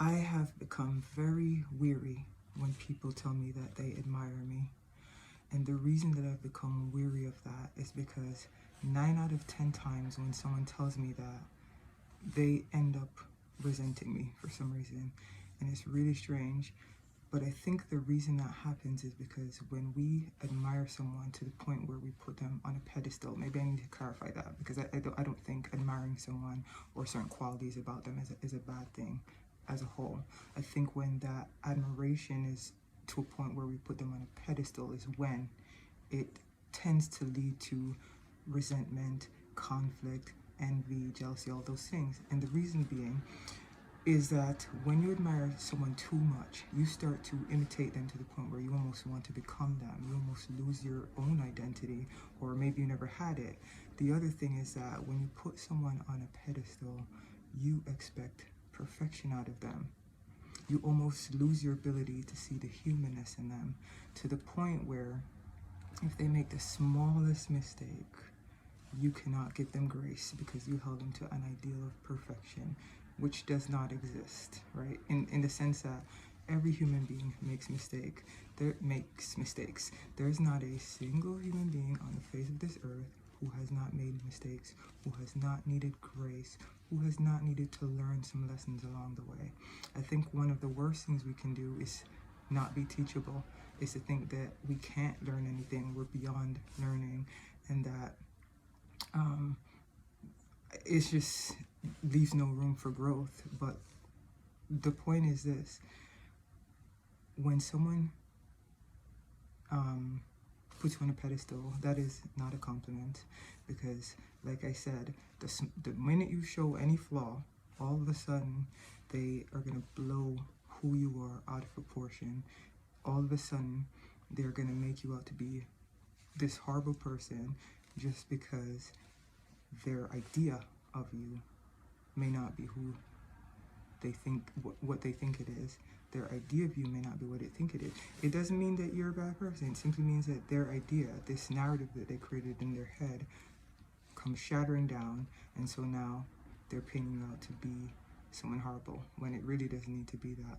I have become very weary when people tell me that they admire me. And the reason that I've become weary of that is because 9 out of 10 times when someone tells me that, they end up resenting me for some reason. And it's really strange. But I think the reason that happens is because when we admire someone to the point where we put them on a pedestal, maybe I need to clarify that, because I don't think admiring someone or certain qualities about them is a bad thing as a whole. I think when that admiration is to a point where we put them on a pedestal is when it tends to lead to resentment, conflict, envy, jealousy, all those things. And the reason being is that when you admire someone too much, you start to imitate them to the point where you almost want to become them. You almost lose your own identity, or maybe you never had it. The other thing is that when you put someone on a pedestal, you expect perfection out of them. You almost lose your ability to see the humanness in them, to the point where if they make the smallest mistake, you cannot give them grace because you held them to an ideal of perfection, which does not exist, right? In the sense that every human being makes mistakes. There's not a single human being on the face of this earth who has not made mistakes, who has not needed grace, who has not needed to learn some lessons along the way. I think one of the worst things we can do is not be teachable, is to think that we can't learn anything, we're beyond learning, and that it just leaves no room for growth. But the point is this: when someone puts you on a pedestal, that is not a compliment, because like I said, the minute you show any flaw, all of a sudden they are going to blow who you are out of proportion. All of a sudden they're going to make you out to be this horrible person just because their idea of you may not be who they think, what they think it is. Their idea of you may not be what they think it is. It doesn't mean that you're a bad person. It simply means that their idea, this narrative that they created in their head, comes shattering down, and so now they're painting you out to be someone horrible when it really doesn't need to be that.